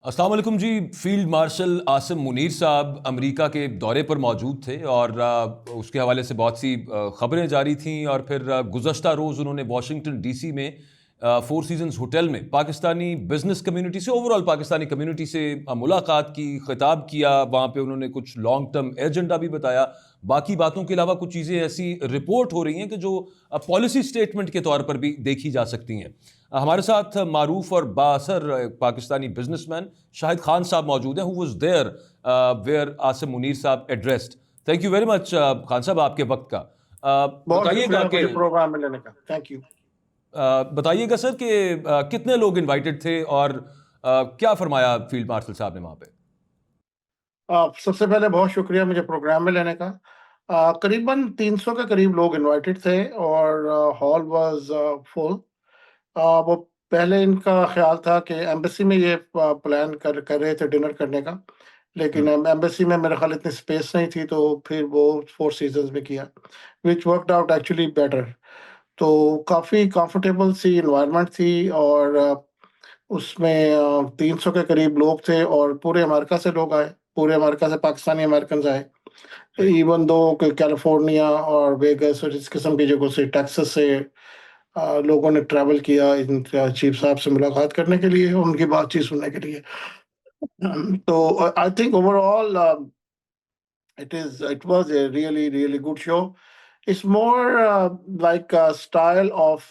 अस्सलाम वालेकुम जी। Field marshal Asim Munir साहब अमेरिका के दौरे पर मौजूद थे और उसके हवाले से बहुत सी खबरें जारी थीं और फिर गुज़श्ता रोज़ उन्होंने वाशिंगटन डीसी में फोर सीजन्स होटल में पाकिस्तानी बिजनेस कम्युनिटी से, ओवरऑल पाकिस्तानी कम्युनिटी से मुलाकात की, खिताब किया। वहाँ पे उन्होंने कुछ लॉन्ग टर्म एजेंडा भी बताया। बाकी बातों के अलावा कुछ चीज़ें ऐसी रिपोर्ट हो रही हैं कि जो पॉलिसी स्टेटमेंट के तौर पर भी देखी जा सकती हैं। हमारे साथ मारूफ और बाअसर पाकिस्तानी बिजनेसमैन शाहिद खान साहब मौजूद हैं, who was there where Asim Munir साहब addressed. Thank you very much Khan साहब आपके वक्त का। बहुत बताइएगा शुक्रिया कि मुझे प्रोग्राम में लेने का। Thank you. बताइएगा सर कि कितने लोग इनवाइटेड थे और क्या फरमाया फील्ड मार्शल साहब ने वहाँ पे। सबसे पहले बहुत शुक्रिया मुझे प्रोग्राम में लेने का। करीबन 300 के करीब लोग इनवाइटेड थे और हॉल वाज फुल। वो पहले इनका ख्याल था कि एम्बेसी में ये प्लान कर रहे थे डिनर करने का, लेकिन एम्बेसी में मेरे ख्याल इतनी स्पेस नहीं थी, तो फिर वो फोर सीजन्स में किया, विच वर्कड आउट एक्चुअली बेटर। तो काफ़ी कंफर्टेबल सी इन्वायरमेंट थी और उसमें 300 के करीब लोग थे और पूरे अमेरिका से लोग आए, पूरे अमेरिका से पाकिस्तानी अमेरिकन आए। इवन दो कैलिफोर्निया और वेगस और इस किस्म की जगहों से, टेक्सास से लोगों ने ट्रैवल किया इन चीफ साहब से मुलाकात करने के लिए, उनकी बातचीत सुनने के लिए। तो I think overall it was a really good show. It's more like a style of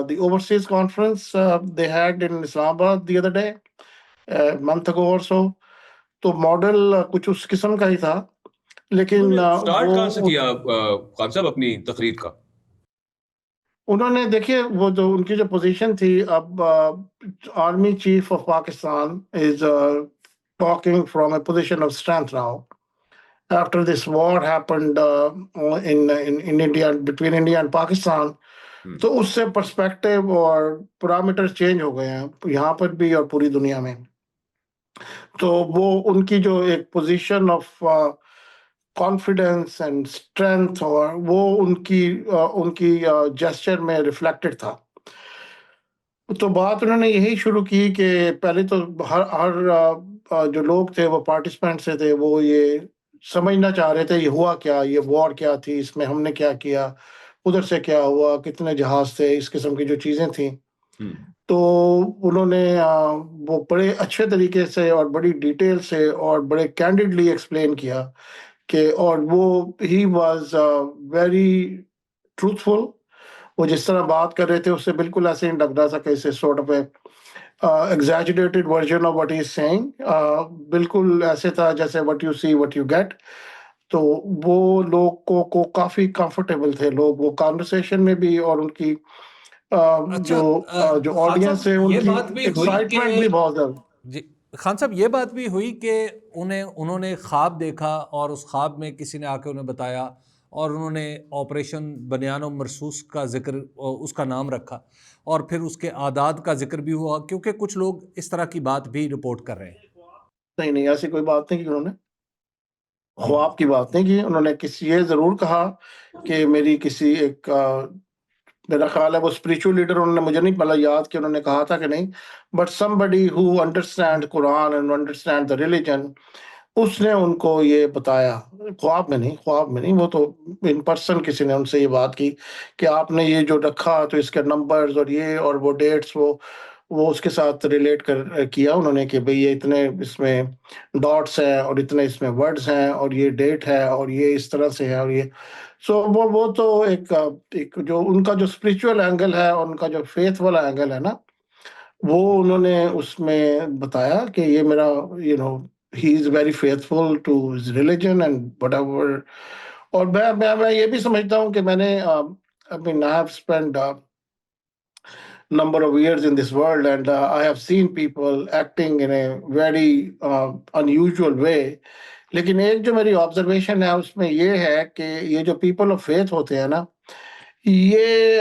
the overseas conference they had in Islamabad the other day, a month ago or so. तो मॉडल कुछ उस किस्म का ही था, लेकिन उन्होंने start कहाँ से वो किया खान साहब अपनी तकरीर का। उन्होंने, देखिए, वो जो उनकी जो पोजीशन थी, अब army chief of Pakistan is talking from A position of strength now after this war happened in India, between India and Pakistan. तो उससे पर्सपेक्टिव और पैरामीटर चेंज हो गए हैं यहाँ पर भी और पूरी दुनिया में। तो वो उनकी जो एक position of confidence and strength, और वो उनकी जेस्चर में रिफ्लेक्टेड था। तो बात उन्होंने यही शुरू की कि पहले तो हर हर जो लोग थे, वो पार्टिसिपेंट से थे, वो ये समझना चाह रहे थे ये हुआ क्या, ये वॉर क्या थी, इसमें हमने क्या किया, उधर से क्या हुआ, कितने जहाज थे, इस किस्म की जो चीजें थी। तो उन्होंने वो बड़े अच्छे तरीके से और बड़ी डिटेल से और बड़े कैंडिडली एक्सप्लेन किया कि, और वो ही वाज वेरी ट्रूथफुल। वो जिस तरह बात कर रहे थे उससे बिल्कुल ऐसे नहीं लग रहा था कि इसे sort of exaggerated version of what he's saying. बिल्कुल ऐसे था जैसे what you see what you get. तो वो लोग को काफी कंफर्टेबल थे लोग वो कॉन्वर्सेशन में भी, और उनकी अच्छा, जो खान ऑडियंस है साहब ये उनकी बात भी हुई कि एक्साइटमेंट भी बहुत ज्यादा। जी, खान साहब ये बात भी हुई कि उन्होंने ख्वाब देखा और उस ख्वाब में किसी ने आके उन्हें बताया और उन्होंने ऑपरेशन बनियान मरसूस का जिक्र, उसका नाम रखा, और फिर उसके आदाद का जिक्र भी हुआ, क्योंकि कुछ लोग इस तरह की बात भी रिपोर्ट कर रहे हैं। नहीं नहीं, ऐसी कोई बात नहीं की उन्होंने, ख्वाब की बात नहीं की उन्होंने। किसी ये जरूर कहा कि मेरी किसी एक मेरा ख्याल है वो स्पिरिचुअल लीडर, उन्होंने, मुझे नहीं पता याद कि उन्होंने कहा था कि नहीं, but somebody who understand Quran and understand the religion, उसने उनको ये बताया। ख्वाब में नहीं, ख्वाब में नहीं, वो तो इन पर्सन किसी ने उनसे ये बात की कि आपने ये जो रखा तो इसके नंबर्स और ये और वो डेट्स, वो उसके साथ रिलेट कर किया उन्होंने कि भाई ये इतने इसमें डॉट्स हैं और इतने इसमें वर्ड्स हैं और ये डेट है और ये इस तरह से है और ये। सो वो तो एक जो उनका जो स्पिरिचुअल एंगल है और उनका जो फेथ वाला एंगल है ना, वो उन्होंने उसमें बताया कि ये मेरा, he is very faithful to his religion and whatever. और मैं ये भी समझता हूँ कि मैंने I mean I have spend number of years in this world, and I have seen people acting in a very unusual way. लेकिन एक जो मेरी ऑब्जर्वेशन है उसमें ये है कि ये जो पीपल ऑफ फेथ होते हैं ना, ये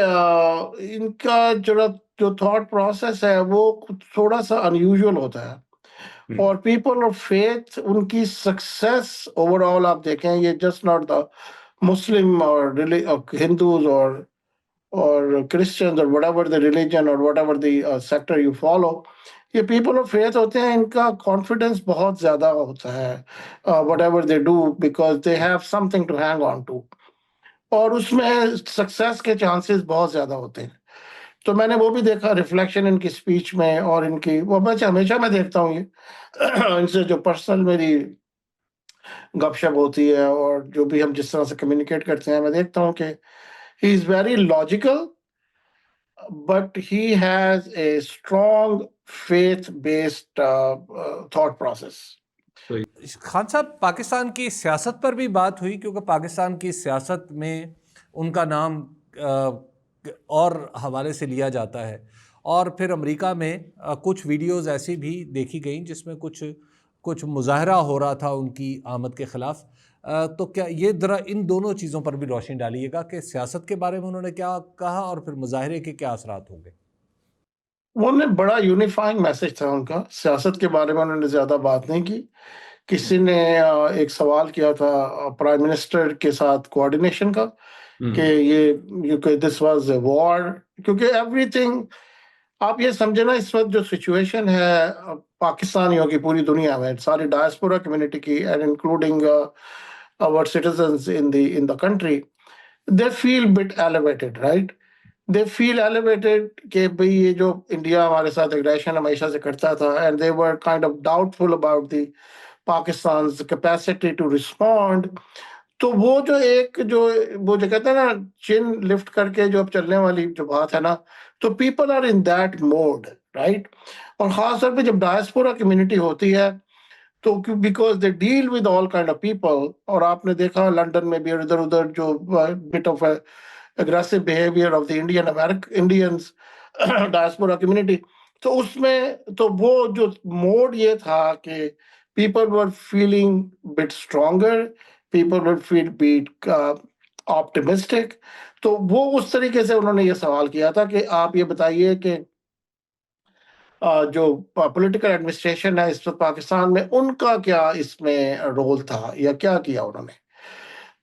इनका जो थॉट प्रोसेस है वो थोड़ा सा अनयूजुअल होता है। और पीपल ऑफ फेथ, उनकी सक्सेस ओवरऑल आप देखें, ये जस्ट नॉट द मुस्लिम और हिंदूज और or Christians or whatever the religion or whatever the sector you follow, ये पीपल ऑफ फेथ होते हैं, इनका कॉन्फिडेंस बहुत ज्यादा होता है whatever they do because they have something to hang on to, और उसमें सक्सेस के चांसेस बहुत ज्यादा होते हैं. तो मैंने वो भी देखा रिफ्लेक्शन इनकी स्पीच में, और इनकी वो बच्चे हमेशा मैं देखता हूँ ये इनसे जो पर्सनल मेरी गपशप होती है और जो भी हम जिस तरह से कम्युनिकेट करते हैं, मैं देखता हूँ कि ही is very logical but he has a strong faith-based thought process. Khan साहब, पाकिस्तान की सियासत पर भी बात हुई, क्योंकि पाकिस्तान की सियासत में उनका नाम और हवाले से लिया जाता है, और फिर अमेरिका में कुछ वीडियोस ऐसी भी देखी गई जिसमें कुछ मुजाहरा हो रहा था उनकी आमद के ख़िलाफ़. तो क्या ये ज़रा इन दोनों चीज़ों पर भी रोशनी डालिएगा कि सियासत के बारे में उन्होंने क्या कहा और फिर मुजाहरे के क्या असरात होंगे? उन्होंने बड़ा यूनिफाइंग मैसेज था उनका, सियासत के बारे में उन्होंने ज़्यादा बात नहीं की. किसी ने एक सवाल किया था प्राइम मिनिस्टर के साथ कोऑर्डिनेशन का कि ये दिस वाज अ वॉर, क्योंकि एवरीथिंग आप ये समझे ना, इस वक्त जो सिचुएशन है पाकिस्तानियों की पूरी दुनिया में, सारी डायस्पोरा कम्युनिटी की and including our citizens in the country, they feel bit elevated, right? They feel elevated कि भाई ये जो इंडिया हमारे साथ एग्रेशन हमेशा से करता था, and they were kind of doubtful about the Pakistan's capacity to respond. तो वो जो कहते हैं ना, चिन लिफ्ट करके जो अब चलने वाली जो बात है ना, तो people are in that mode, right? और खास तौर पे जब डायस्पोरा कम्युनिटी होती है तो because they deal with all kind of people, और आपने देखा लंदन में भी इधर उधर जो bit of aggressive behavior of the Indians diaspora community, तो उसमें तो वो जो मोड ये था कि people were feeling bit stronger, people were feel bit optimistic. तो वो उस तरीके से उन्होंने ये सवाल किया था कि आप ये बताइए कि जो पॉलिटिकल एडमिनिस्ट्रेशन है इस वक्त पाकिस्तान में, उनका क्या इसमें रोल था या क्या किया उन्होंने.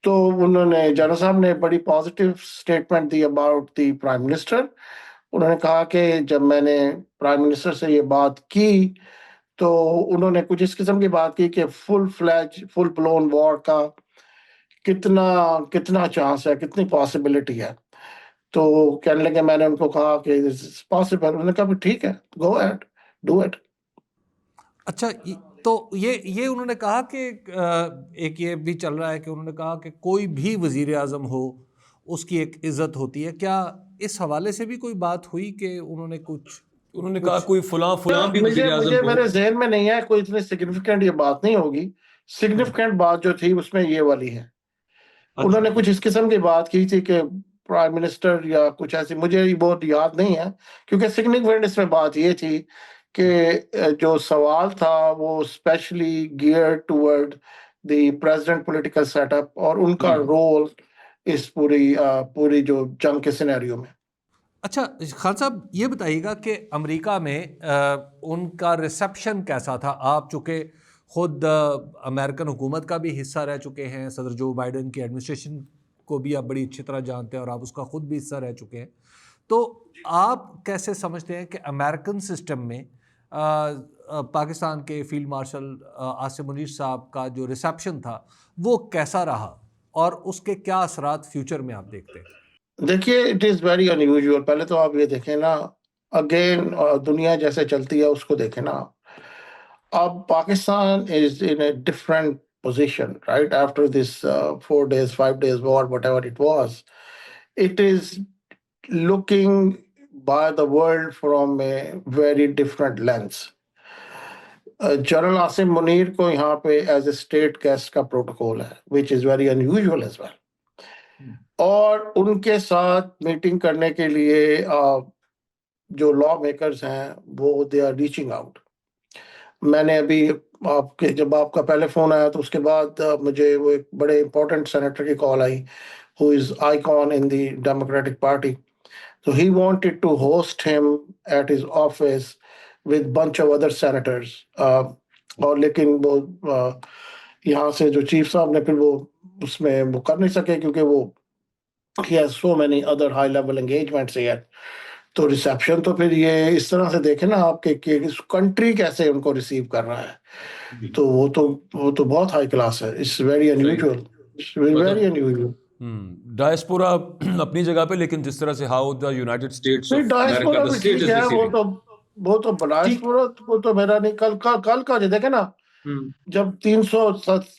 तो उन्होंने जनरल साहब ने बड़ी positive statement the about the prime minister. उन्होंने कहा कि जब मैंने प्राइम मिनिस्टर से ये बात की तो उन्होंने कुछ इस किस्म की बात की कि फुल ब्लोन वॉर का कितना चांस है, कितनी पॉसिबिलिटी है. तो कहने लगे, मैंने उनको कहा कि इट्स पॉसिबल. उन्होंने कहा ठीक है, गो अहेड, डू इट. अच्छा, तो ये उन्होंने कहा कि एक ये भी चल रहा है कि उन्होंने कहा कि कोई भी वजीर आज़म हो उसकी एक इज्जत होती है. क्या इस हवाले से भी कोई बात हुई कि उन्होंने कहा कोई फलां भी वजीर आज़म मुझे मेरे ज़हन में नहीं है कोई इतनी सिग्निफिकेंट ये बात नहीं होगी. सिग्निफिकेंट बात जो थी उसमें ये वाली है. उन्होंने कुछ इस किस्म की बात की थी कि प्राइम मिनिस्टर या कुछ ऐसी, मुझे बहुत याद नहीं है, क्योंकि सिग्निफिकेंट इसमें बात ये थी कि जो सवाल था वो specially gear toward the president political setup और उनका रोल इस पूरी जो जंग के सिनेरियो में. अच्छा खान साहब, ये बताइएगा कि अमेरिका में उनका रिसेप्शन कैसा था? आप चूँकि खुद अमेरिकन हुकूमत का भी हिस्सा रह चुके हैं, सदर जो बाइडन की एडमिनिस्ट्रेशन को भी आप बड़ी अच्छी तरह जानते हैं और आप उसका खुद भी हिस्सा रह चुके हैं, तो आप कैसे समझते हैं कि अमेरिकन सिस्टम में पाकिस्तान के फील्ड मार्शल आसिम मुनीर साहब का जो रिसेप्शन था वो कैसा रहा और उसके क्या असरात फ्यूचर में आप देखते हैं? देखिए, इट इज़ वेरी अनयूजुअल. पहले तो आप ये देखें ना, अगेन दुनिया जैसे चलती है उसको देखें ना. अब Pakistan is in a different position, right? After this 4 days, 5 days war, whatever it was, it is looking by the world from a very different lens. General Asim Munir को यहाँ पे एज ए स्टेट गेस्ट का प्रोटोकॉल है, which is very unusual as well. और उनके साथ meeting करने के लिए जो लॉ मेकर्स हैं वो दे आर रीचिंग आउट. मैंने अभी जब आपका पहले फोन आया तो उसके बाद मुझे वो एक बड़े इंपॉर्टेंट सेनेटर की call I, who is icon in the democratic party. So he wanted to host him at his office with bunch of other senators. और लेकिन वो यहाँ से जो चीफ साहब ने फिर वो उसमें वो कर नहीं सके, क्योंकि वो he has so many other high level engagements here. तो रिसेप्शन तो फिर ये इस तरह से देखे ना आपके कि कंट्री कैसे उनको रिसीव कर रहा है, तो वो तो बहुत हाई क्लास है. It's very unusual, it's very unusual. Diaspora अपनी जगह पे, लेकिन जिस तरह से हाउ द यूनाइटेड स्टेट्स नहीं, ऑफ अमेरिका डायस्पोरा द भी स्टेट ठीक इज है, रिसीविंग. वो तो डायस्पोरा को तो मेरा नहीं. कल का जो देखे ना, जब 300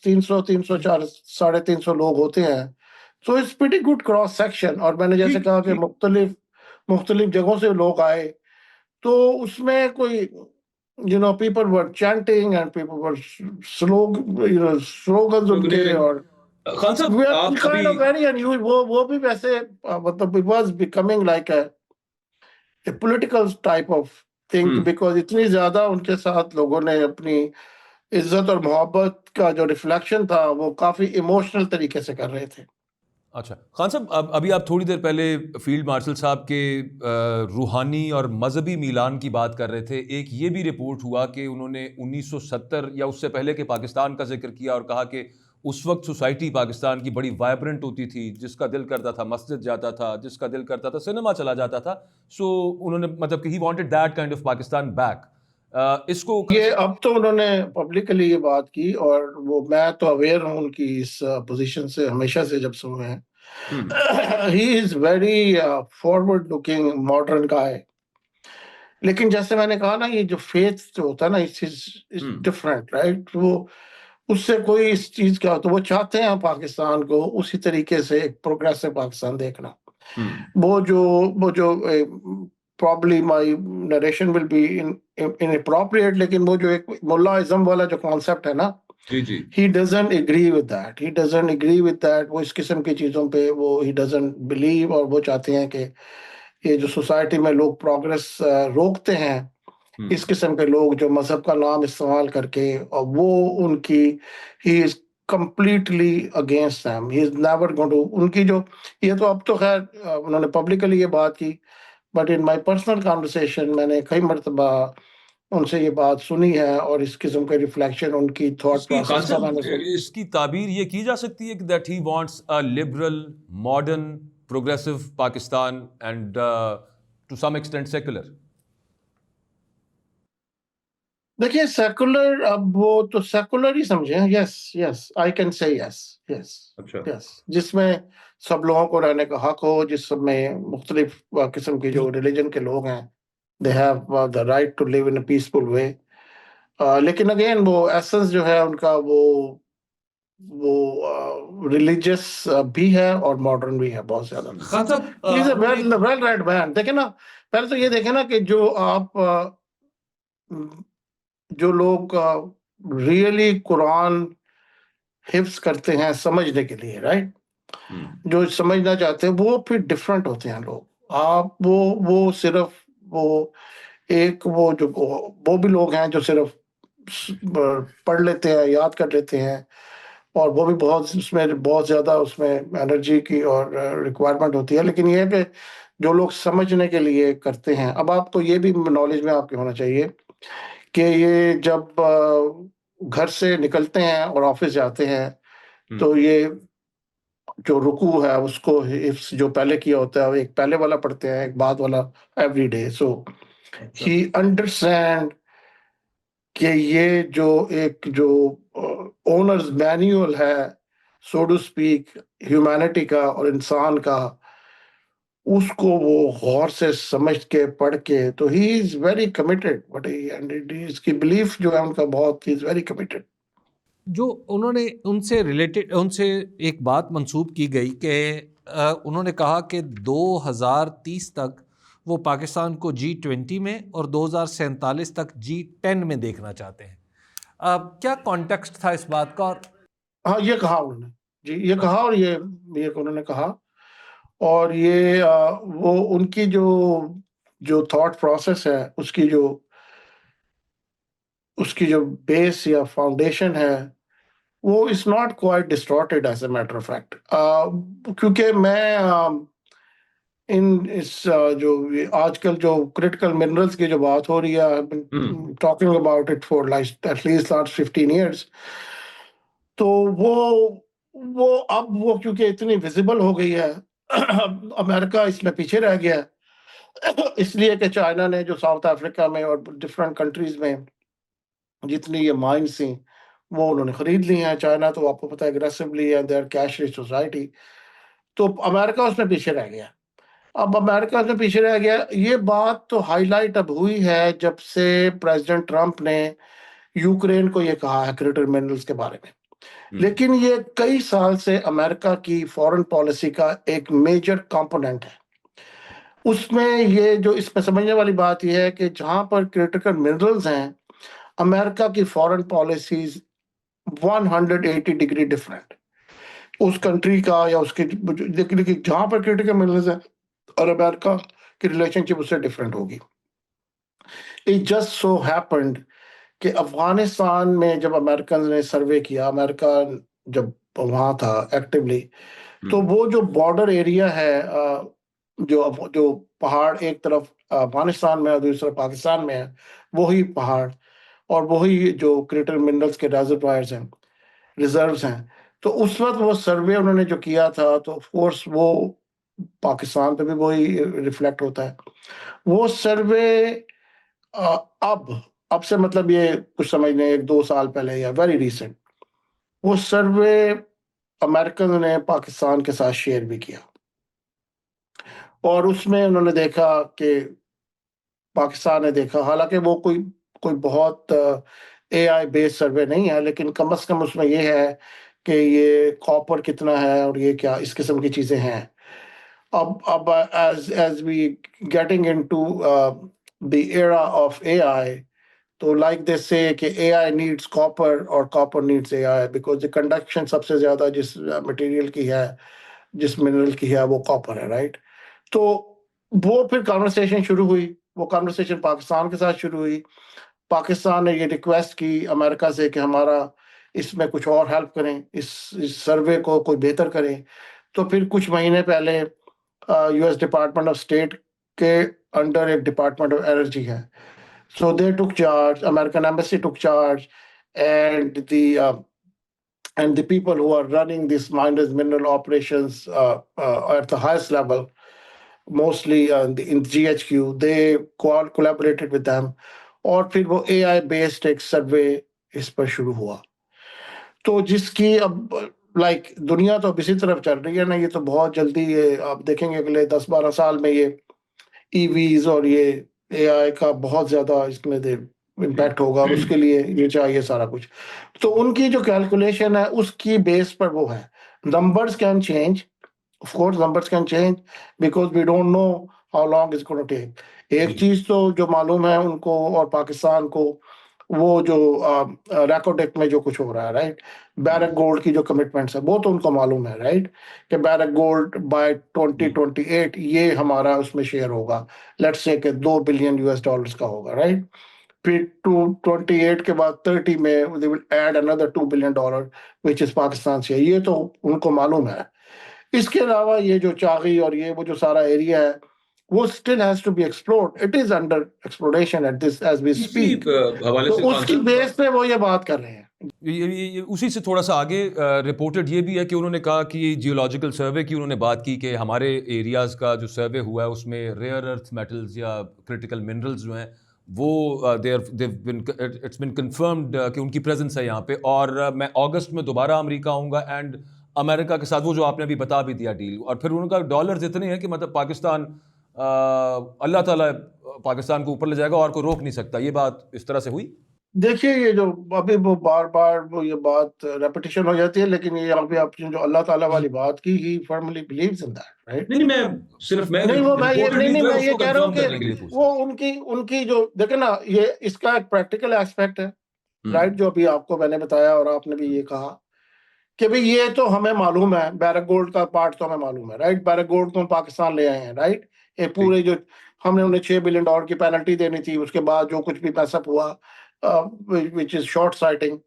350 लोग होते हैं, तो it's pretty good cross section. और मैंने जैसे कहा कि मुख्तलिफ जगहों से लोग आए, तो उसमें कोई people were chanting and people were slogans उनके. और खान साहब, we are आप kind of अभी very unusual. वो भी वैसे मतलब it was becoming like a political type of thing, because इतनी ज्यादा उनके साथ लोगों ने अपनी इज्जत और मोहब्बत का जो रिफ्लेक्शन था वो काफी इमोशनल तरीके से कर रहे थे. अच्छा खान साहब, अभी आप थोड़ी देर पहले फील्ड मार्शल साहब के रूहानी और मजहबी मिलान की बात कर रहे थे. एक ये भी रिपोर्ट हुआ कि उन्होंने 1970 या उससे पहले के पाकिस्तान का जिक्र किया और कहा कि उस वक्त सोसाइटी पाकिस्तान की बड़ी वाइब्रेंट होती थी, जिसका दिल करता था मस्जिद जाता था, जिसका दिल करता था सिनेमा चला जाता था. सो उन्होंने मतलब कि he wanted that kind of Pakistan back. इसको ये अब तो उन्होंने पब्लिकली ये बात की, और वो मैं तो अवेयर हूँ उनकी इस पोजीशन से हमेशा से जब से हुए हैं. He is very forward looking modern guy. लेकिन जैसे मैंने कहा ना, ये जो फेथ जो होता है ना, इट्स डिफरेंट, राइट. वो उससे कोई इस चीज का, तो वो चाहते हैं पाकिस्तान को उसी तरीके से एक प्रोग्रेसिव पाकिस्तान देखना. वो जो probably my narration will be inappropriate, लेकिन वो जो एक मुल्लाइज्म वाला जो कॉन्सेप्ट है ना, he doesn't agree with that. वो इस किस्म की चीजों पे वो he doesn't believe. और वो चाहते हैं कि ये जो सोसाइटी में लोग प्रोग्रेस रोकते हैं, इस किस्म के लोग जो मजहब का नाम इस्तेमाल करके, और वो उनकी he is completely against them. He is never going to उनकी जो, ये तो अब तो खैर उन्होंने पब्लिकली ये बात की, but in my personal conversation मैंने कई मर्तबा उनसे ये बात सुनी है, और इस किस्म के रिफ्लेक्शन उनकी थॉट प्रोसेस का मैंने सुना. इसकी ताबीर ये की जा सकती है कि that he wants a liberal, modern, progressive Pakistan and to some extent secular. देखिए सेकुलर, अब वो तो सेकुलर ही समझे. Yes I can say yes, जिसमें सब लोगों को रहने का हक हो, जिसमें मुख्तलिफ किस्म के जो रिलीजन के लोग हैं, they have the right to live in a peaceful way. लेकिन अगेन वो एसेंस जो है उनका, वो रिलीजियस भी है और मॉडर्न भी है बहुत ज्यादा. Is a well right man. देखे ना, पहले तो ये देखे ना कि जो आप जो लोग रियली कुरान हिफ्ज करते हैं समझने के लिए, राइट, जो समझना चाहते हैं, वो फिर डिफरेंट होते हैं लोग. आप वो सिर्फ वो भी लोग हैं जो सिर्फ पढ़ लेते हैं, याद कर लेते हैं, और वो भी बहुत ज्यादा उसमें एनर्जी की और रिक्वायरमेंट होती है. लेकिन ये है कि जो लोग समझने के लिए करते हैं, अब आपको ये भी नॉलेज में आपके होना चाहिए कि ये जब घर से निकलते हैं और ऑफिस जाते हैं, तो ये जो रुकू है उसको हिफ्स जो पहले किया होता है, एक पहले वाला पढ़ते हैं, एक बाद वाला एवरी डे. सो ही अंडरस्टैंड कि ये जो ओनर्स मैनुअल है, सो टू स्पीक, ह्यूमैनिटी का और इंसान का, उसको वो गौर से समझ के पढ़ के, तो ही इज वेरी कमिटेड. बट इसकी बिलीफ जो है उनका बहुत, ही इज वेरी कमिटेड. जो उन्होंने उनसे एक बात मंसूब की गई कि उन्होंने कहा कि 2030 तक वो पाकिस्तान को G20 में और 2047 तक G10 में देखना चाहते हैं. क्या कॉन्टेक्स्ट था इस बात का? और हाँ, ये कहा उन्होंने जी, ये कहा, और ये उन्होंने कहा, और ये वो उनकी जो थॉट प्रोसेस है, उसकी जो बेस या फाउंडेशन है, वो is not quite distorted as a matter of fact. क्योंकि मैं जो आजकल जो क्रिटिकल मिनरल्स की जो बात हो रही है, talking about it for like at least last 15 years. तो वो अब वो क्योंकि इतनी विजिबल हो गई है, अमेरिका इसमें पीछे रह गया है इसलिए कि चाइना ने जो साउथ अफ्रीका में और डिफरेंट कंट्रीज में जितनी ये माइंस थी वो उन्होंने खरीद ली हैं। चाइना तो आपको पता है एग्रेसिवली है, देयर कैश रिच सोसाइटी। तो अमेरिका उसमें पीछे रह गया। अब अमेरिका उसमें पीछे रह गया, ये बात तो हाईलाइट अब हुई है जब से प्रेसिडेंट ट्रंप ने यूक्रेन को ये कहा है क्रिटिकल मिनरल्स के बारे में। लेकिन ये कई साल से अमेरिका की फॉरेन पॉलिसी का एक मेजर कंपोनेंट है। उसमें ये जो इसमें समझने वाली बात यह है कि जहां पर क्रिटिकल मिनरल्स हैं, अमेरिका की फॉरेन पॉलिसीज 180 डिग्री डिफरेंट उस कंट्री का या उसके लेकिन जहां पर क्रिटिकल मिनरल्स है और अमेरिका की रिलेशनशिप उससे डिफरेंट होगी। इट जस्ट सो हैपेंड कि अफगानिस्तान में जब अमेरिकन ने सर्वे किया, अमेरिका जब वहां था एक्टिवली, तो वो जो बॉर्डर एरिया है, जो पहाड़ एक तरफ अफगानिस्तान में और दूसरी तरफ पाकिस्तान में है, वही पहाड़ और वही जो क्रिटिकल मिनरल्स के रेजर्वायर्स हैं, रिजर्व्स हैं। तो उस वक्त वो सर्वे उन्होंने जो किया था, तो ऑफ कोर्स वो पाकिस्तान पे भी वही रिफ्लेक्ट होता है। वो सर्वे अब से मतलब ये कुछ समझ लें 1-2 साल पहले या वेरी रिसेंट, वो सर्वे अमेरिकन ने पाकिस्तान के साथ शेयर भी किया और उसमें उन्होंने देखा कि पाकिस्तान ने देखा, हालांकि वो कोई बहुत एआई बेस्ड सर्वे नहीं है, लेकिन कम से कम उसमें ये है कि ये कॉपर कितना है और ये क्या इस किस्म की चीजें हैं। अब as we getting into the era of AI, तो like they say कि AI needs copper और copper needs AI because the conduction सबसे ज्यादा जिस मटेरियल की है, जिस मिनरल की है, वो कॉपर है, राइट। तो वो फिर कॉन्वर्सेशन शुरू हुई, वो कॉन्वर्सेशन पाकिस्तान के साथ शुरू हुई। पाकिस्तान ने ये रिक्वेस्ट की अमेरिका से कि हमारा इसमें कुछ और हेल्प करें, इस सर्वे को कोई बेहतर करें। तो फिर कुछ महीने पहले यूएस डिपार्टमेंट ऑफ स्टेट के अंडर एक डिपार्टमेंट ऑफ एनर्जी है, so they took charge, American embassy took charge, and the people who are running these miners mineral operations at the highest level, mostly in GHQ, they collaborated with them, और फिर वो AI based एक सर्वे इस पर शुरू हुआ। तो जिसकी अब लाइक दुनिया तो अब इसी तरफ चल रही है ना, ये तो बहुत जल्दी ये आप देखेंगे अगले 10-12 साल में ये ईवीज और ये एआई का बहुत ज्यादा इसमें इम्पैक्ट होगा और उसके लिए ये चाहिए सारा कुछ। तो उनकी जो कैलकुलेशन है उसकी बेस पर वो है। Numbers can change, of course numbers can change because we don't know how long is gonna take. एक चीज तो जो मालूम है उनको और पाकिस्तान को, वो जो रैकोटेक में जो कुछ हो रहा है, राइट, बैरक गोल्ड की जो कमिटमेंट्स है वो तो उनको मालूम है, राइट, कि बैरक गोल्ड बाय 2028 ये हमारा उसमें शेयर होगा, लेट्स से कि $2 बिलियन का होगा, राइट। फिर 28 के बाद 30 में they will add another $2 billion which is Pakistan share, ये तो उनको मालूम है। इसके अलावा ये जो चागी और ये वो जो सारा एरिया है वो still has to be explored. It is under exploration at this as we speak. हवाले तो से उसकी बेस पे वो ये बात कर रहे हैं। उसी से थोड़ा सा आगे रिपोर्टेड ये भी है कि उन्होंने कहा कि जियोलॉजिकल सर्वे की उन्होंने बात की कि हमारे एरियाज़ का जो सर्वे हुआ है उसमें रेयर अर्थ मेटल्स या क्रिटिकल मिनरल्स जो हैं वो इट्स बिन कंफर्म्ड कि उनकी प्रेजेंस है यहाँ पे। और मैं अगस्त में दोबारा अमेरिका आऊँगा एंड अमेरिका के साथ वो जो आपने अभी बता भी दिया डील, और फिर उनका डॉलर्स इतने हैं कि मतलब पाकिस्तान अल्लाह ताला पाकिस्तान को ऊपर ले जाएगा और कोई रोक नहीं सकता। ये बात इस तरह से हुई। देखिए ये जो अभी वो बार बार वो ये बात रेपिटेशन हो जाती है, लेकिन ये यहाँ पे आपने जो अल्लाह ताला वाली बात की, he firmly believes in that, right. नहीं मैं सिर्फ मैं नहीं वो मैं ये reported नहीं news नहीं जो है मैं ये उसको कह रहा हूँ confirm करने के लिए कि पूछ वो उनकी जो देखे ना, ये इसका एक प्रैक्टिकल एस्पेक्ट है, राइट, जो अभी आपको मैंने बताया और आपने भी ये कहा कि भाई ये तो हमें मालूम है, बैरक गोल्ड का पार्ट तो हमें मालूम है, राइट। बैरक गोल्ड को हम पाकिस्तान ले आए हैं, राइट। ये पूरे जो हमने उन्हें $6 बिलियन की पेनल्टी देनी थी, उसके बाद जो कुछ भी पैसा हुआ which is short sighting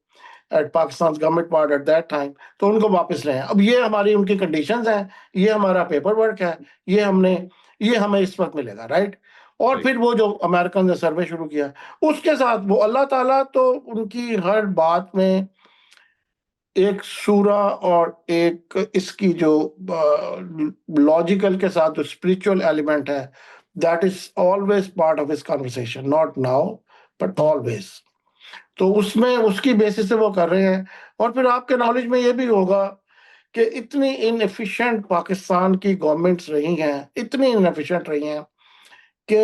at Pakistan government part at that time, तो उनको वापस ले आए। अब ये हमारी उनकी कंडीशंस हैं, ये हमारा पेपर वर्क है, ये हमें इस वक्त मिलेगा, राइट। और फिर वो जो अमेरिकन ने सर्वे शुरू किया उसके साथ वो अल्लाह ताला तो उनकी हर बात में एक सूरा और एक इसकी जो लॉजिकल के साथ जो स्पिरिचुअल एलिमेंट है, that is always part of his conversation, not now but always. तो उसमें उसकी बेसिस से वो कर रहे हैं। और फिर आपके नॉलेज में ये भी होगा कि इतनी इनएफिशिएंट पाकिस्तान की गवर्नमेंट्स रही हैं, इतनी इनएफिशिएंट रही हैं कि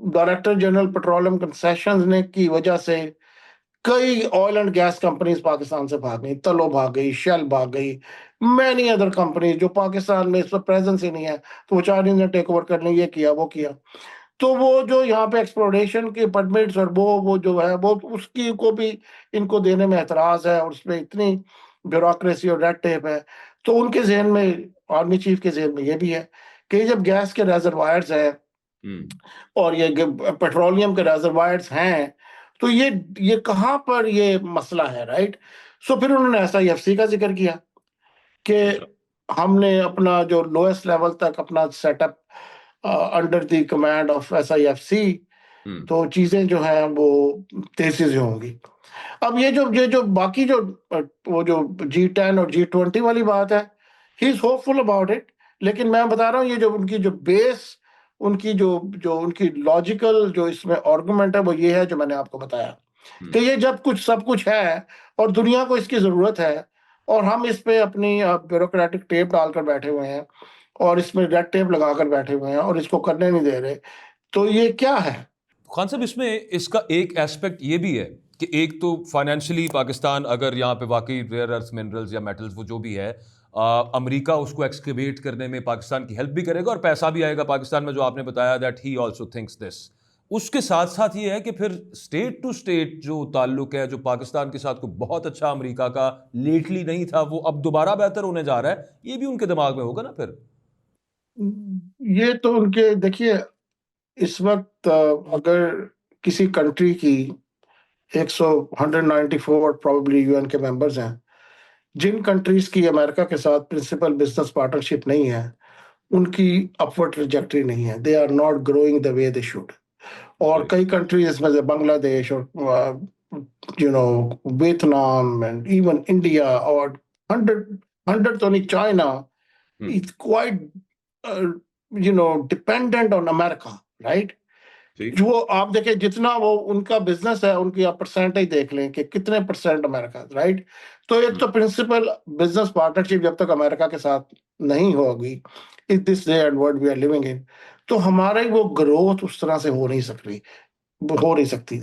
डायरेक्टर जनरल पेट्रोलियम कंसेशंस ने की वजह से कई oil and gas companies Pakistan से भाग गई, तलो भाग गई, शेल भाग गई, मैनी अदर कंपनीज जो पाकिस्तान में इस पर प्रेजेंस ही नहीं है, तो वो चाइनीज ने टेक ओवर करने ये किया वो किया। तो वो जो यहाँ पे एक्सप्लोरेशन के परमिट्स और वो जो है वो उसकी को भी इनको देने में एतराज है, और उसमें इतनी ब्यूरोक्रेसी और रेड टेप है। तो उनके जहन में, आर्मी चीफ के जहन में ये भी है कि जब गैस के रेजरवायर्स हैं और ये पेट्रोलियम के रेजरवायर्स हैं, तो ये कहाँ पर ये मसला है, राइट। सो फिर उन्होंने SIFC का जिक्र किया कि हमने अपना जो लोएस्ट लेवल तक अपना setup under the command of SIFC, तो चीजें जो हैं वो तेजी से होंगी। अब ये जो बाकी जो वो जो G10 और G20 वाली बात है, he is hopeful about it. लेकिन मैं बता रहा हूँ, ये जो उनकी जो बेस, उनकी जो उनकी लॉजिकल जो इसमें आर्गुमेंट है, वो ये है जो मैंने आपको बताया कि ये जब कुछ सब कुछ है और दुनिया को इसकी जरूरत है, और हम इस पे अपनी ब्यूरोक्रेटिक टेप डालकर बैठे हुए हैं और इसमें रेड टेप लगाकर बैठे हुए हैं और इसको करने नहीं दे रहे, तो ये क्या है। खान साहब, इसमें इसका एक एस्पेक्ट ये भी है कि एक तो फाइनेंशियली पाकिस्तान अगर यहाँ पे वाकई रेयर अर्थ मिनरल्स या मेटल्स वो जो भी है, अमेरिका उसको एक्सकेवेट करने में पाकिस्तान की हेल्प भी करेगा और पैसा भी आएगा पाकिस्तान में, जो आपने बताया that he also thinks this. उसके साथ साथ ये है कि फिर स्टेट टू स्टेट जो ताल्लुक है, जो पाकिस्तान के साथ को बहुत अच्छा अमेरिका का लेटली नहीं था, वो अब दोबारा बेहतर होने जा रहा है, ये भी उनके दिमाग में होगा ना फिर। ये तो उनके, देखिए इस वक्त अगर किसी कंट्री की 194 प्रोबेबली UN के मेंबर्स हैं, जिन कंट्रीज की अमेरिका के साथ प्रिंसिपल बिजनेस पार्टनरशिप नहीं है, उनकी अपवर्ड ट्रैजेक्टरी नहीं है, they are not growing the way they should. और कई कंट्रीज इसमें से बांग्लादेश और वियतनाम एंड इवन इंडिया और 100 तो नहीं, China is quite dependent on America, right. जो आप देखें जितना वो उनका बिजनेस है, उनकी आप परसेंटेज देख लें कि कितने परसेंट अमेरिका, राइट। तो एक तो प्रिंसिपल बिजनेस पार्टनरशिप जब तक अमेरिका के साथ नहीं होगी, इस this day and world we are living in, तो हमारी वो ग्रोथ उस तरह से हो नहीं सकती।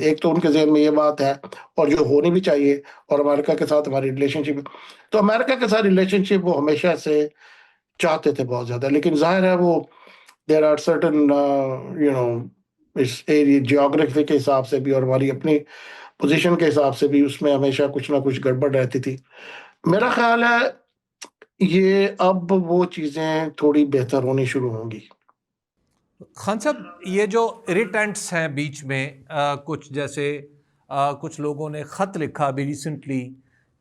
एक तो उनके जहन में ये बात है, और जो होनी भी चाहिए। और अमेरिका के साथ हमारी रिलेशनशिप, तो अमेरिका के साथ रिलेशनशिप वो हमेशा से चाहते थे बहुत ज्यादा, लेकिन जाहिर है वो देयर आर सर्टेन इस एरिया जियोग्राफी के हिसाब से भी और हमारी अपनी पोजीशन के हिसाब से भी उसमें हमेशा कुछ ना कुछ गड़बड़ रहती थी। मेरा ख्याल है ये अब वो चीजें थोड़ी बेहतर होनी शुरू होंगी। खान साहब, ये जो इरिटेंट्स हैं बीच में, कुछ जैसे कुछ लोगों ने ख़त लिखा अभी रिसेंटली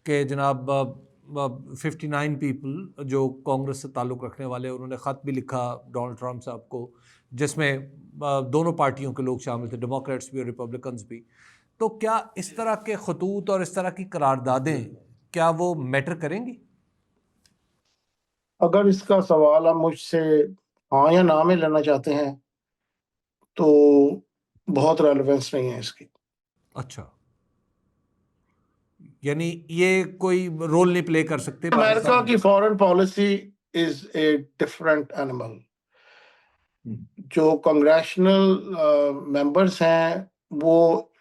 कि जनाब 59 पीपल जो कांग्रेस से ताल्लुक़ रखने वाले, उन्होंने ख़त भी लिखा डोनाल्ड ट्रंप साहब को, जिसमें दोनों पार्टियों के लोग शामिल थे, डेमोक्रेट्स भी और रिपब्लिकन्स भी। तो क्या इस तरह के खतूत और इस तरह की करारदादें क्या वो मैटर करेंगी? अगर इसका सवाल आप मुझसे हाँ या ना में लेना चाहते हैं, तो बहुत रेलेवेंस नहीं है इसकी। अच्छा, यानी ये कोई रोल नहीं प्ले कर सकते अमेरिका की foreign policy is a different animal. जो कांग्रेशनल मेंबर्स हैं, वो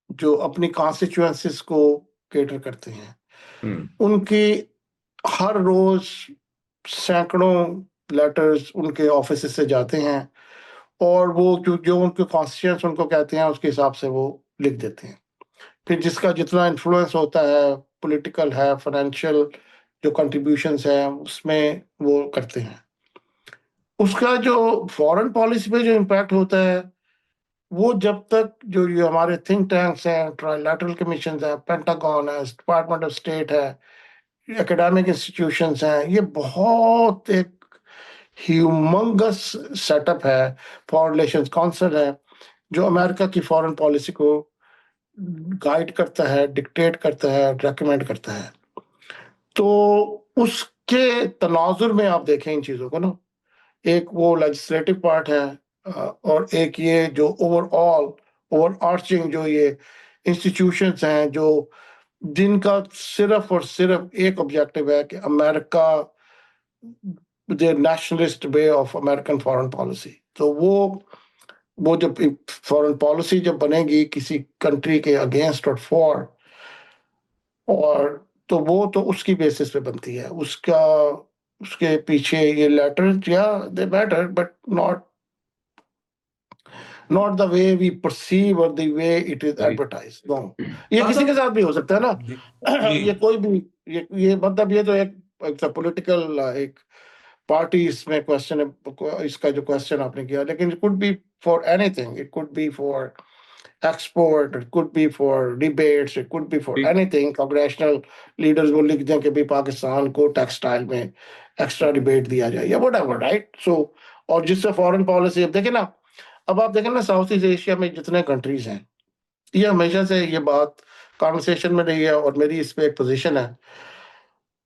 जो अपनी कॉन्स्टिट्यूएंसीज को केटर करते हैं, उनकी हर रोज सैकड़ों लेटर्स उनके ऑफिस से जाते हैं, और वो जो उनके कॉन्स्टिट्यूएंट्स उनको कहते हैं उसके हिसाब से वो लिख देते हैं। फिर जिसका जितना इन्फ्लुएंस होता है, पॉलिटिकल है, फाइनेंशियल जो कंट्रीब्यूशंस है, उसमें वो करते हैं। उसका जो फॉरेन पॉलिसी पे जो इम्पैक्ट होता है, वो जब तक जो ये हमारे थिंक टैंक्स हैं, ट्राइलैटरल कमीशन है, पेंटागन है, डिपार्टमेंट ऑफ स्टेट है, एकेडमिक इंस्टीट्यूशंस हैं, ये बहुत एक ह्यूमंगस सेटअप है, फॉरेन रिलेशंस काउंसिल है, जो अमेरिका की फॉरेन पॉलिसी को गाइड करता है, डिक्टेट करता है, रेकमेंड करता है। तो उसके तनाजुर में आप देखें इन चीज़ों को ना, एक वो लेजिस्लेटिव पार्ट है और एक ये जो ओवरआर्चिंग जो ये इंस्टीट्यूशंस हैं जो जिनका सिर्फ और सिर्फ एक ऑब्जेक्टिव है कि America the nationalist way of American foreign policy. तो वो जब फॉरेन पॉलिसी जब बनेगी किसी कंट्री के अगेंस्ट और फॉर, और तो वो तो उसकी बेसिस पे बनती है, उसका उसके पीछे ये लेटर या they matter but not the way we perceive और the way it is Right. Advertise. No, ये खान किसी के साहब साथ भी हो सकता है ना। जी ये कोई भी ये मतलब ये तो एक पॉलिटिकल एक पार्टी इसमें क्वेश्चन है, इसका जो क्वेश्चन आपने किया, लेकिन it could be for anything, it could be for export, it could be for debates, it could be for ठीक। anything. Congressional leaders वो लिख दें कि भाई पाकिस्तान को टेक्सटाइल में एक्स्ट्रा डिबेट दिया जाए या whatever, right? So, और जिससे फॉरेन पॉलिसी, अब देखें ना, अब आप देखें ना साउथ ईस्ट एशिया में जितने कंट्रीज हैं, ये हमेशा से ये बात कॉन्वर्सेशन में रही है और मेरी इस पे एक पोजीशन है।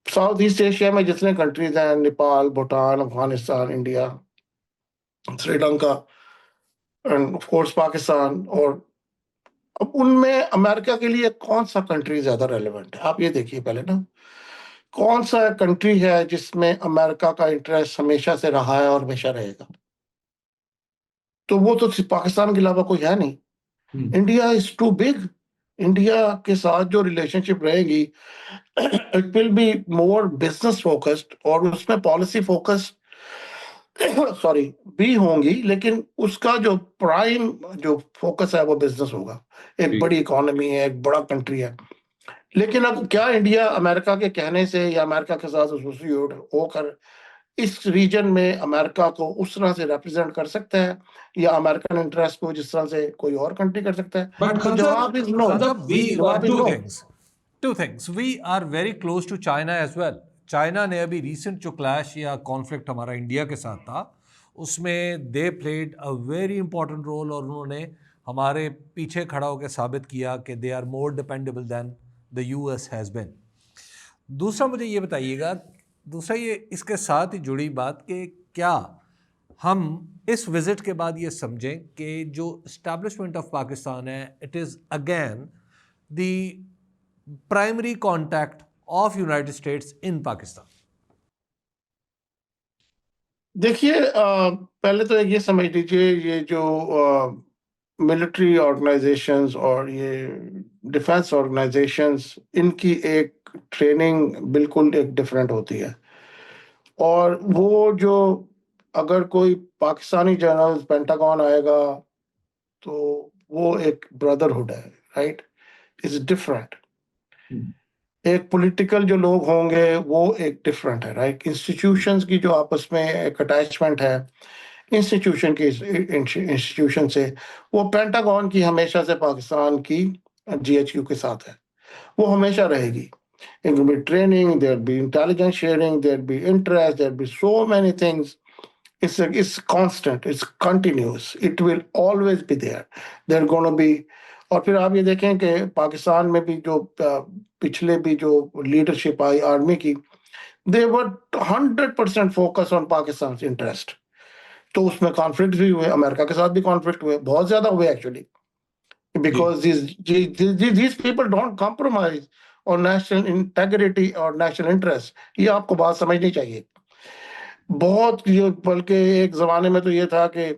साउथ ईस्ट एशिया में जितने कंट्रीज हैं, Nepal, Bhutan, Afghanistan, India, Sri Lanka end of course Pakistan, और अब उनमें अमेरिका के लिए कौन सा कंट्री ज्यादा रेलेवेंट है? आप ये देखिए पहले ना, कौन सा कंट्री है जिसमें अमेरिका का इंटरेस्ट हमेशा से रहा है और हमेशा रहेगा? तो वो तो सिर्फ पाकिस्तान के अलावा कोई है नहीं। India is too big. India के साथ जो रिलेशनशिप रहेगी it will be more business focused, और उसमें पॉलिसी फोकस्ड सॉरी भी होंगी, लेकिन उसका जो प्राइम जो फोकस है वो बिजनेस होगा। एक ठीक। बड़ी इकोनॉमी है, एक बड़ा कंट्री है, लेकिन अब क्या इंडिया अमेरिका के कहने से या अमेरिका के साथ एसोसिएट होकर इस रीजन में अमेरिका को उस तरह से रिप्रेजेंट कर सकता है या अमेरिकन इंटरेस्ट को जिस तरह से कोई और कंट्री कर सकता है? बट तो जवाब इज नो। जवाब is two no. things. Two things. We are very close to China as well. China ने अभी रिसेंट जो क्लैश या कॉन्फ्लिक्ट हमारा इंडिया के साथ था, उसमें they played a very important role, और उन्होंने हमारे पीछे खड़ा होकर साबित किया कि they are more dependable than the US has been. दूसरा मुझे ये बताइएगा, दूसरा ये इसके साथ ही जुड़ी बात कि क्या हम इस विजिट के बाद ये समझें कि जो एस्टैब्लिशमेंट ऑफ पाकिस्तान है, it is again the primary contact of United states in Pakistan? देखिए, पहले तो ये समझ लीजिए, ये जो मिलिट्री ऑर्गेनाइजेशंस और ये डिफेंस ऑर्गेनाइजेशंस, इनकी एक ट्रेनिंग बिल्कुल एक डिफरेंट होती है। और वो जो अगर कोई पाकिस्तानी जनरल पेंटागन आएगा तो वो एक ब्रदरहुड है, राइट? Is different. एक पॉलिटिकल जो लोग होंगे वो एक डिफरेंट है, राइट? इंस्टीट्यूशंस की जो आपस में एक अटैचमेंट है इंस्टीट्यूशन से, वो पेंटागन की हमेशा से पाकिस्तान की जीएचक्यू के साथ है, वो हमेशा रहेगी। It will be training, there'll be intelligence sharing, there'll be interest, there'll be so many things. It's constant, it's continuous, it will always be there. They're going to be, और फिर आप ये देखें कि पाकिस्तान में भी जो पिछले भी जो लीडरशिप आई आर्मी की, they were 100% focus on Pakistan's interest. तो उसमें कॉन्फ्लिक्ट भी हुए, अमेरिका के साथ भी कॉन्फ्लिक्ट हुए, बहुत ज्यादा हुए actually, because these people don't compromise on national integrity और national interest। ये आपको बात समझनी चाहिए। बहुत ये, बल्कि एक जमाने में तो ये था कि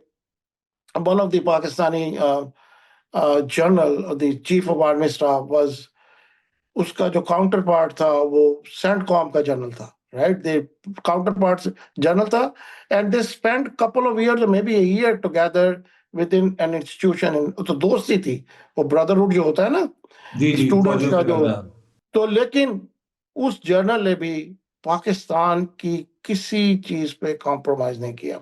one of the Pakistani general, the chief of army staff was, उसका जो काउंटर पार्ट था वो सेंटकॉम का जनरल था, राइट? दे काउंटर पार्ट जनरल था, and they spend couple of years, may be a year together with in an institution. तो दोस्ती थी, वो ब्रदरहुड जो होता है ना स्टूडेंट्स का जो। तो लेकिन उस जर्नल ने भी पाकिस्तान की किसी चीज पे कॉम्प्रोमाइज नहीं किया,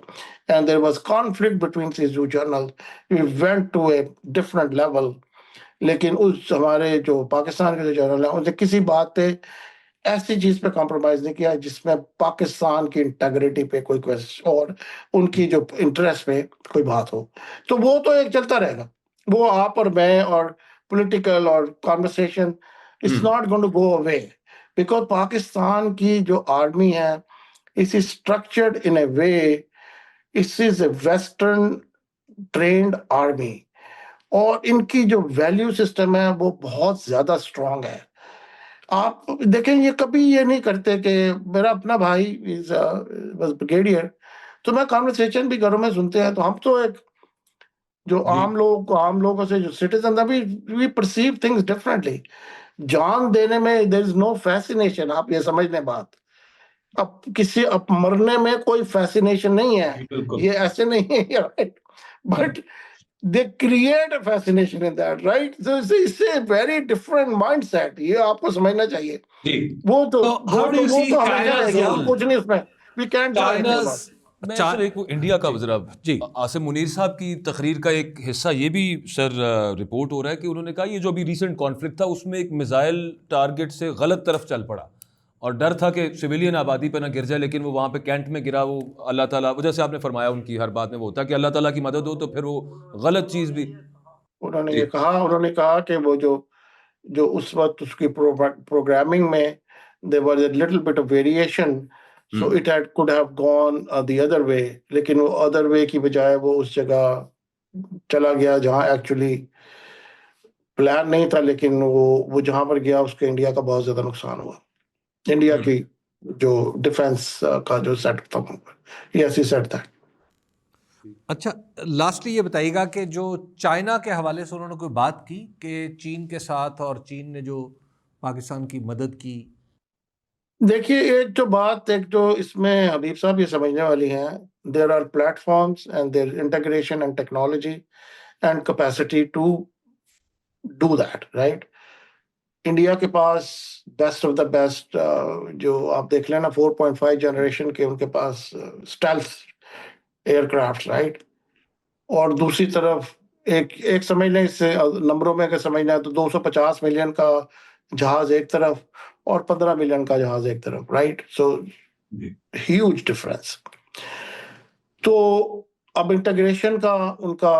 and there was conflict between this two general, we went to a different level. लेकिन उस हमारे जो पाकिस्तान के जो जर्नल है उनसे किसी बात पे ऐसी चीज पे कॉम्प्रोमाइज नहीं किया जिसमें पाकिस्तान की इंटेग्रिटी पे कोई क्वेश्चन और उनकी जो इंटरेस्ट पे कोई बात हो। तो वो तो एक चलता रहेगा, वो आप और मैं और political or conversation, it's not going to go away. Because Pakistan की जो army है, it is structured in a way, it is a Western trained army. और इनकी जो वैल्यू सिस्टम है वो बहुत ज्यादा स्ट्रांग है. आप देखें, ये कभी ये नहीं करते कि मेरा अपना भाई इज ब्रिगेडियर, तो मैं कॉन्वर्सेशन भी घरों में सुनते हैं, तो हम तो एक जो आम लोगों से जो सिटीजन अभी वी परसीव थिंग्स डिफरेंटली. जान देने में देयर इज नो फैसिनेशन. आप ये समझ लें बात. अब मरने में कोई फैसिनेशन नहीं है, ये ऐसे नहीं है, right? But they create a fascination in that, right? So it's a very different mindset. ये आपको समझना चाहिए. वो तो how do you see China's role? कुछ नहीं उसमें. We can't China's मैं सर एक वो इंडिया का जरा जी आसिम मुनीर साहब की तकरीर का एक हिस्सा ये भी सर रिपोर्ट हो रहा है कि उन्होंने कहा ये जो अभी रिसेंट कॉन्फ्लिक्ट था उसमें एक मिसाइल टारगेट से गलत तरफ चल पड़ा और डर था कि सिविलियन आबादी पे ना गिर जाए, लेकिन वो वहाँ पे कैंट में गिरा. वो अल्लाह ताला, जैसे आपने फरमाया उनकी हर बात में वो होता है कि अल्लाह ताला की मदद हो तो फिर वो गलत चीज़ भी. उन्होंने कहा कि वो जो उस वक्त उसकी प्रोग्रामिंग में there was a little bit of variation, so it could have gone the other way, लेकिन वो other way की बजाय वो उस जगह चला गया जहाँ एक्चुअली प्लान नहीं था, लेकिन वो जहाँ पर गया उसके इंडिया का बहुत ज्यादा नुकसान हुआ. इंडिया की जो डिफेंस का जो सेट था ये ऐसी सेट था. अच्छा, लास्टली ये बताइएगा कि जो चाइना के हवाले से उन्होंने कोई बात की कि चीन के साथ और चीन ने जो पाकिस्तान की मदद की. देखिए, एक जो इसमें हबीब साहब ये समझने वाली है, there are platforms and their integration and technology and capacity to do that, right? India के पास बेस्ट ऑफ द बेस्ट जो आप देख लेना 4.5 जनरेशन के उनके पास स्टेल्थ एयरक्राफ्ट, राइट? और दूसरी तरफ एक समझ लें, इससे नंबरों में अगर समझना है तो 250 मिलियन का जहाज एक तरफ और 15 मिलियन का जहाज एक तरफ, राइट? So huge difference. तो अब इंटीग्रेशन का उनका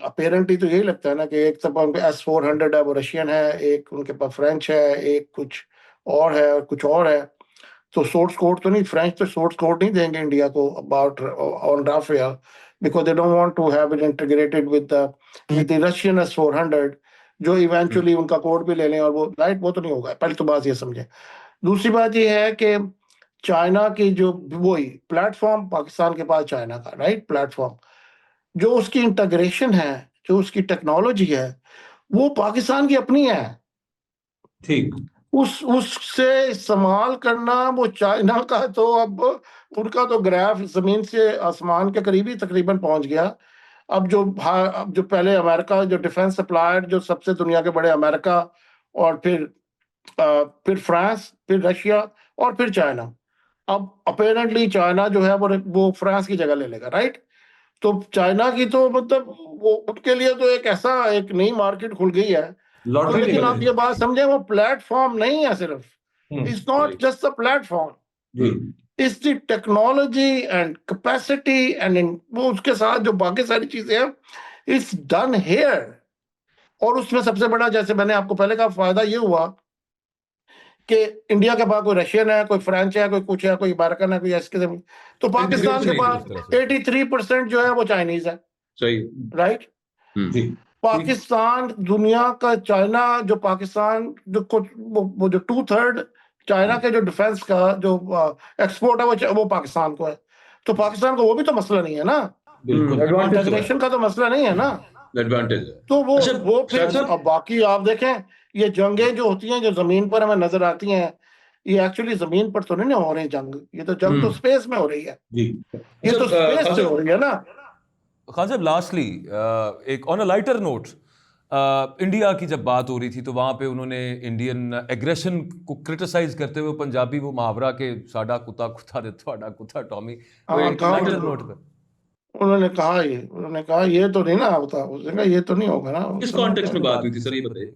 अपेरेंटली तो यही लगता है ना कि एक तरफ उनके S-400 है, वो रशियन है, एक उनके पास फ्रेंच है, एक कुछ और है. तो सोर्स कोड तो नहीं, फ्रेंच तो सोर्स कोड नहीं देंगे इंडिया को about on Rafale, because they don't want to have it integrated with the Russian S-400, जो इवेंचुअली उनका कोड भी ले लें और वो राइट, वो तो नहीं होगा. पहले तो बात ये समझे. दूसरी बात ये है कि चाइना की जो वही प्लेटफॉर्म पाकिस्तान के पास चाइना का, राइट, प्लेटफॉर्म जो उसकी इंटीग्रेशन है, जो उसकी टेक्नोलॉजी है, वो पाकिस्तान की अपनी है. ठीक. उससे इस्तेमाल करना वो चाइना का, तो अब उनका तो ग्राफ जमीन से आसमान के करीब ही तकरीबन पहुंच गया. अब जो पहले अमेरिका जो डिफेंस सप्लायर जो सबसे दुनिया के बड़े अमेरिका और फिर फ्रांस, फिर रशिया और फिर चाइना. अब अपेरेंटली चाइना जो है वो फ्रांस की जगह ले लेगा, राइट? तो चाइना की तो मतलब वो उनके लिए तो एक नई मार्केट खुल गई है. लेकिन आप ये बात समझे, वो प्लेटफॉर्म नहीं है सिर्फ. It's not just a platform, it's the technology and capacity and वो उसके साथ जो बाकी सारी चीजें हैं, इट्स डन हियर. और उसमें सबसे बड़ा, जैसे मैंने आपको पहले कहा, फायदा ये हुआ कि इंडिया के पास कोई रशियन है, कोई फ्रेंच है, कोई कुछ है, कोई अमेरिकन है, कोई ऐसे. तो पाकिस्तान के पास 83% जो है वो चाइनीज है, सही, राइट? पाकिस्तान दुनिया का चाइना जो पाकिस्तान वो जो 2/3 चाइना के जो डिफेंस का जो एक्सपोर्ट है वो पाकिस्तान को है. तो पाकिस्तान को वो भी तो मसला नहीं है ना, इंटीग्रेशन का तो मसला नहीं है ना, एडवांटेज है. तो वो फिर अब बाकी आप देखें, ये जंगें जो होती हैं जो जमीन पर हमें नजर आती हैं, ये एक्चुअली जमीन पर तो नहीं हो रही जंग, ये तो जंग तो स्पेस में हो रही है. ये तो स्पेस से हो रही है ना. खान साहब, लास्टली एक on a lighter note, India की जब बात हो रही थी तो वहाँ पे उन्होंने इंडियन एग्रेशन को क्रिटिसाइज करते हुए पंजाबी वो मुहावरा के साडा कुत्ता कुत्ता दे ਤੁਹਾਡਾ कुत्ता टॉमी, लाइटर नोट पे उन्होंने कहा ये तो नहीं ना होता. उसने कहा ये तो नहीं होगा ना. किस कॉन्टेक्स्ट में बात हुई थी सर, ये बताइए.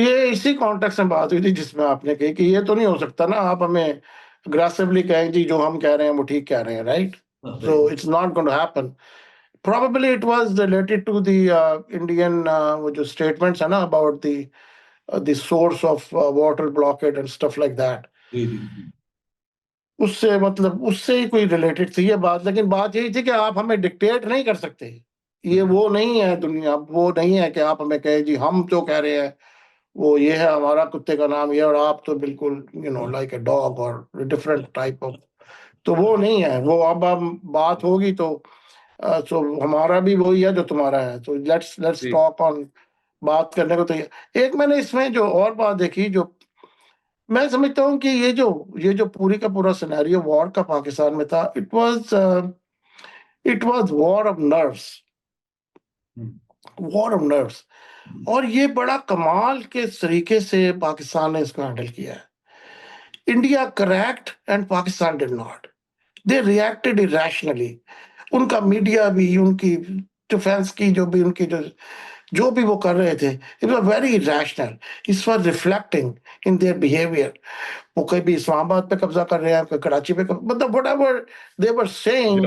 ये इसी कॉन्टेक्स्ट में बात हुई थी जिसमें आपने कही कि ये तो नहीं हो सकता ना, आप हमें अग्रेसिवली कहें जी जो हम कह रहे हैं वो ठीक कह रहे हैं, right? So it's not going to happen. probably it was related to the Indian वो जो statements है ना about the source of water blockade and stuff like that. जी जी जी उससे मतलब उससे ही कोई रिलेटेड थी ये बात, लेकिन बात यही थी कि आप हमें डिक्टेट नहीं कर सकते। ये वो नहीं है दुनिया, वो नहीं है कि आप हमें कहे जी हम जो कह रहे हैं वो ये है, हमारा कुत्ते का नाम ये, और आप तो बिल्कुल लाइक ए डॉग और डिफरेंट टाइप ऑफ, तो वो नहीं है वो। अब बात होगी तो हमारा भी वही है जो तुम्हारा है, तो लेट्स जी टॉक ऑन, बात करने को। तो एक मैंने इसमें जो और बात देखी, जो मैं समझता हूँ कि ये जो पूरी का पूरा सिनेरियो वॉर का पाकिस्तान में था, it was war of nerves, war of nerves. और ये बड़ा कमाल के तरीके से पाकिस्तान ने इसको हैंडल किया है। India correct and Pakistan did not, they reacted irrationally. उनका मीडिया भी, उनकी डिफेंस की उनकी जो भी वो कर रहे थे, it was very irrational, it was reflecting in their behaviour. वो कभी इस्लामाबाद पे कब्जा कर रहे हैं, कोई कराची पे मतलब whatever they were saying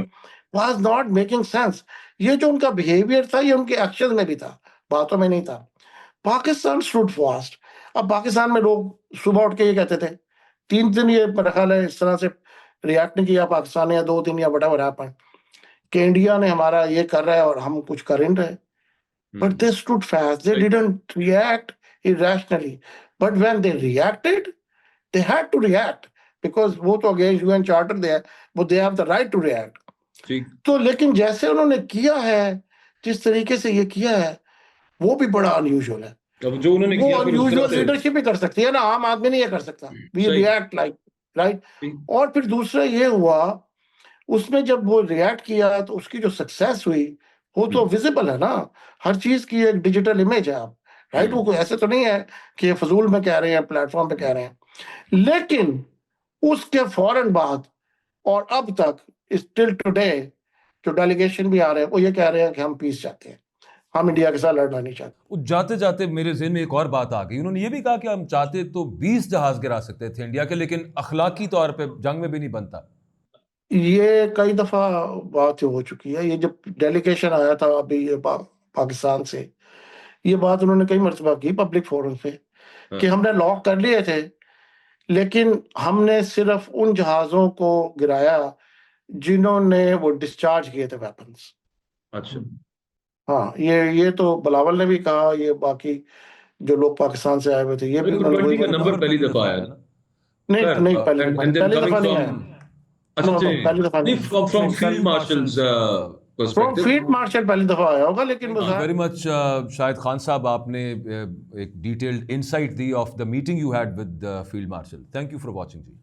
was not making sense. ये जो उनका बिहेवियर था, ये उनके एक्शन में भी था, बातों में नहीं था। Pakistan stood fast. अब पाकिस्तान में लोग सुबह उठ के ये कहते थे, 3 दिन ये मेरा ख्याल है इस तरह से रिएक्ट नहीं किया पाकिस्तान ने, या 2 दिन या व्हाटएवर हैपेंड, कि इंडिया ने हमारा ये कर रहा है और हम कुछ कर नहीं रहे। But they stood fast. They didn't react irrationally. But when they reacted, they had to react because वो तो against UN Charter they have the right to react. ठीक तो लेकिन जैसे उन्होंने किया है, जिस तरीके से ये किया है, वो भी बड़ा अनयूजुअल है। अब जो उन्होंने वो किया फिर उस अनयूजुअल तरह से लीडरशिप ही कर सकती है ना, आम आदमी नहीं ये कर सकता। We सही react like right. ठीक और फिर दूसरा ये हुआ, उसमें जब वो रिएक्ट किया तो उसकी जो सक्सेस हुई वो तो विजिबल है ना, हर चीज की एक डिजिटल इमेज है आप, राइट। वो कोई ऐसे तो नहीं है कि ये फजूल में कह रहे हैं, प्लेटफॉर्म पे कह रहे हैं। लेकिन उसके फौरन बाद और अब तक स्टिल टुडे जो डेलीगेशन भी आ रहे हैं, वो ये कह रहे हैं कि हम पीस चाहते हैं, हम इंडिया के साथ लड़ना नहीं चाहते। जाते जाते मेरे ज़हन में एक और बात आ गई। उन्होंने ये भी कहा कि हम चाहते तो 20 जहाज गिरा सकते थे इंडिया के, लेकिन अखलाकी तौर पे जंग में भी नहीं बनता। ये कई दफा बात हो चुकी है। ये जब डेलीगेशन आया था अभी ये पाकिस्तान से, ये बात उन्होंने कई मर्तबा की पब्लिक फोरम पे कि हमने लॉक कर लिए थे, लेकिन हमने सिर्फ उन जहाजों को गिराया जिन्होंने वो डिस्चार्ज किए थे वेपन्स। अच्छा हाँ, ये तो बिलावल ने भी कहा, ये बाकी जो लोग पाकिस्तान से आए हुए थे ये भी तो उन्होंने 20 का वही नंबर पहली दफा आया ना। नहीं खैर, नहीं पहली and then दफा coming नहीं from आया। अच्छा No, no, पहली दफा नहीं नहीं। from field marshal's from perspective field marshal पहली दफा आया होगा, लेकिन वो वेरी मच शाहिद खान साहब, आपने एक डिटेल्ड इनसाइट दी of the meeting you had with field marshal. Thank you for watching ji.